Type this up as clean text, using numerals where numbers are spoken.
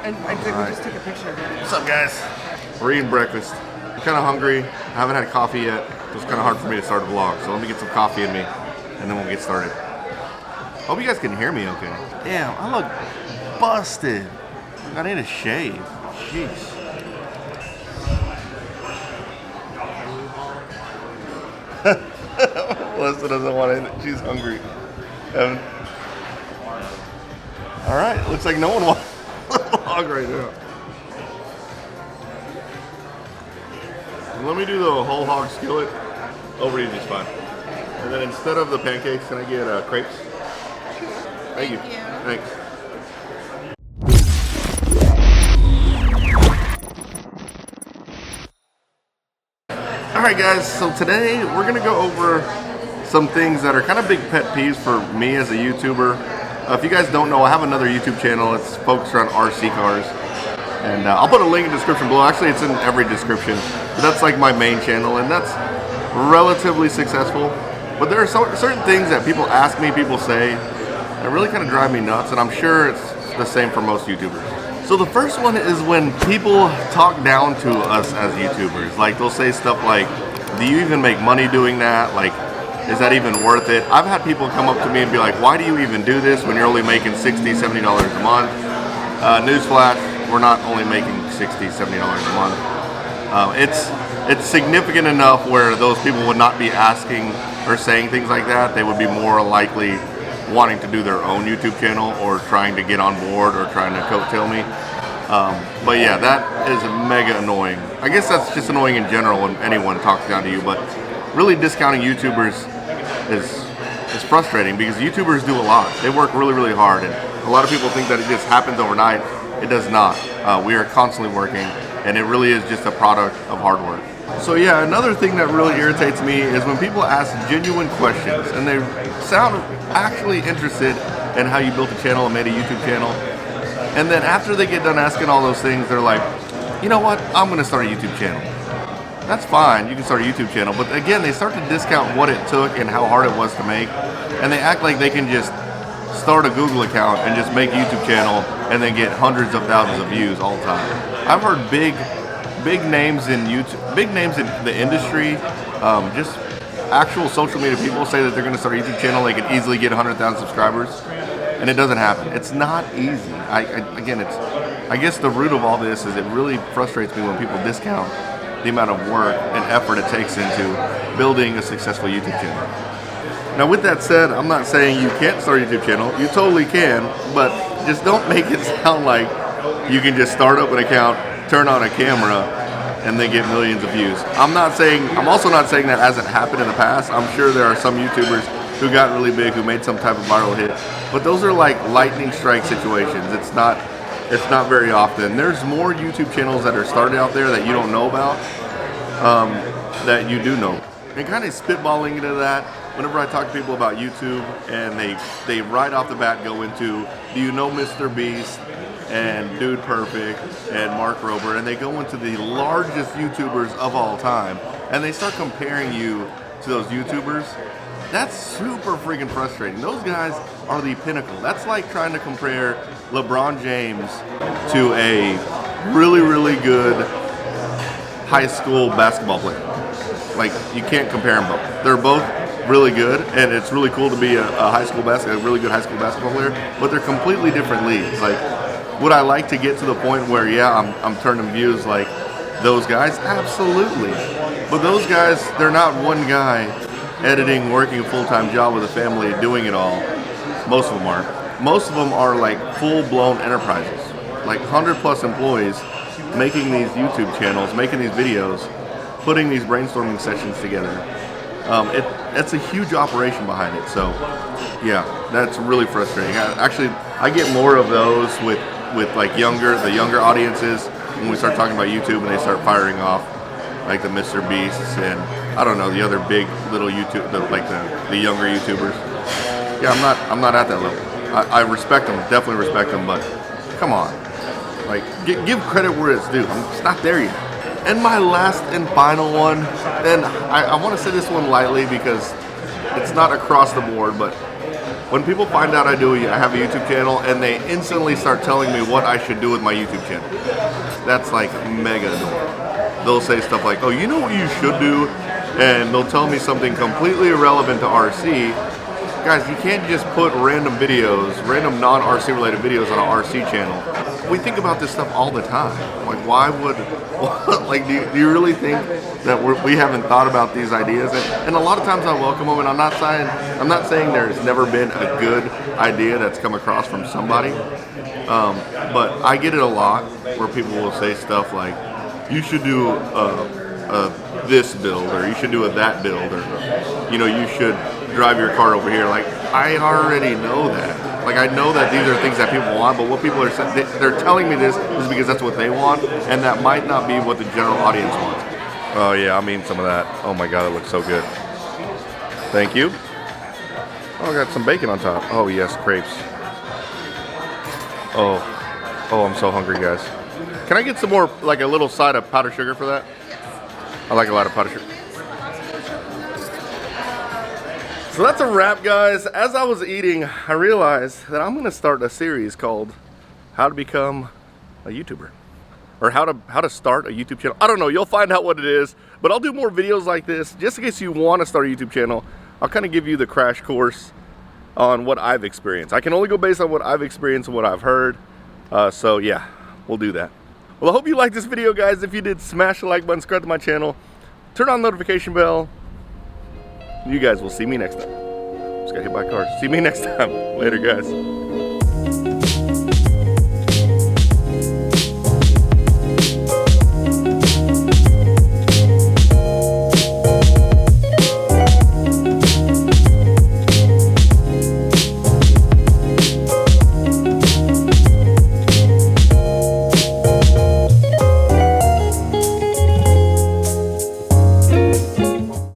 And I think we just took a picture of it. What's up, guys? We're eating breakfast. I'm kind of hungry. I haven't had coffee yet. So it's kind of hard for me to start a vlog. So let me get some coffee in me, and then we'll get started. Hope you guys can hear me okay. Damn, I look busted. I need a shave. Jeez. Melissa doesn't want it. She's hungry. All right, looks like no one wants the vlog right now. Let me do the whole hog skillet. Over easy is fine. And then instead of the pancakes, can I get crepes? Thank you. Thanks. Alright guys, so today we're going to go over some things that are kind of big pet peeves for me as a YouTuber. If you guys don't know, I have another YouTube channel. It's focused around RC cars. And I'll put a link in the description below. Actually, it's in every description. But that's like my main channel, and that's relatively successful. But there are certain things that people ask me, people say, that really kind of drive me nuts, and I'm sure it's the same for most YouTubers. So the first one is when people talk down to us as YouTubers. Like, they'll say stuff like, do you even make money doing that? Like, is that even worth it? I've had people come up to me and be like, why do you even do this when you're only making $60, $70 a month? Newsflash, we're not only making $60, $70 a month. It's significant enough where those people would not be asking or saying things like that. They would be more likely wanting to do their own YouTube channel or trying to get on board or trying to coattail me. But yeah, that is mega annoying. I guess that's just annoying in general when anyone talks down to you, but really discounting YouTubers is frustrating because YouTubers do a lot. They work really, really hard, and a lot of people think that it just happens overnight. It does not. We are constantly working, and it really is just a product of hard work. So yeah, another thing that really irritates me is when people ask genuine questions and they sound actually interested in how you built a channel and made a YouTube channel. And then after they get done asking all those things, they're like, you know what, I'm gonna start a YouTube channel. That's fine, you can start a YouTube channel. But again, they start to discount what it took and how hard it was to make. And they act like they can just start a Google account and just make a YouTube channel and then get hundreds of thousands of views all the time. I've heard big names in YouTube, big names in the industry, just actual social media people say that they're going to start a YouTube channel, they can easily get 100,000 subscribers, and it doesn't happen. It's not easy. Again, I guess the root of all this is it really frustrates me when people discount the amount of work and effort it takes into building a successful YouTube channel. Now with that said, I'm not saying you can't start a YouTube channel. You totally can, but just don't make it sound like you can just start up an account, turn on a camera, and then get millions of views. I'm also not saying that hasn't happened in the past. I'm sure there are some YouTubers who got really big, who made some type of viral hit, but those are like lightning strike situations. It's not very often. There's more YouTube channels that are started out there that you don't know about, that you do know. And kind of spitballing into that, whenever I talk to people about YouTube and they right off the bat go into, do you know Mr. Beast and Dude Perfect and Mark Rober, and they go into the largest YouTubers of all time, and they start comparing you to those YouTubers. That's super freaking frustrating. Those guys are the pinnacle. That's like trying to compare LeBron James to a really, really good high school basketball player. Like, you can't compare them both. They're both really good, and it's really cool to be a really good high school basketball player, but they're completely different leagues. Like, would I like to get to the point where, yeah, I'm turning views like those guys? Absolutely. But those guys, they're not one guy editing, working a full-time job with a family, doing it all. Most of them aren't. Most of them are like full-blown enterprises, like 100+ employees making these YouTube channels, making these videos, putting these brainstorming sessions together. It's a huge operation behind it. So yeah, that's really frustrating. I get more of those with like the younger audiences when we start talking about YouTube and they start firing off like the Mr. Beasts and I don't know, the other big little YouTube, the younger YouTubers. Yeah, I'm not at that level. I respect them, definitely respect them, but come on, like give credit where it's due. I'm just not there yet. And my last and final one, and I want to say this one lightly because it's not across the board, but when people find out I have a YouTube channel and they instantly start telling me what I should do with my YouTube channel, that's like mega annoying. They'll say stuff like, oh, you know what you should do? And they'll tell me something completely irrelevant to RC. Guys, you can't just put random videos, random non-RC related videos on an RC channel. We think about this stuff all the time. Like, why would, like, do you really think that we haven't thought about these ideas? And a lot of times I welcome them, and I'm not saying there's never been a good idea that's come across from somebody. But I get it a lot where people will say stuff like, you should do this build, or you should do that build, or, you know, you should drive your car over here. Like, I already know that. Like, I know that these are things that people want, but what people are saying, they're telling me this is because that's what they want, and that might not be what the general audience wants. Oh yeah, I'm eating some of that. Oh my god, it looks so good. Thank you. Oh, I got some bacon on top. Oh yes, crepes. Oh, I'm so hungry, guys. Can I get some more, like a little side of powdered sugar for that? I like a lot of powdered sugar. So that's a wrap, guys. As I was eating, I realized that I'm gonna start a series called How to Become a YouTuber. Or how to start a YouTube channel. I don't know, you'll find out what it is, but I'll do more videos like this, just in case you want to start a YouTube channel. I'll kind of give you the crash course on what I've experienced. I can only go based on what I've experienced and what I've heard. So yeah, we'll do that. Well, I hope you liked this video, guys. If you did, smash the like button, subscribe to my channel, turn on the notification bell. You guys will see me next time. Just got hit by cars. See me next time. Later, guys.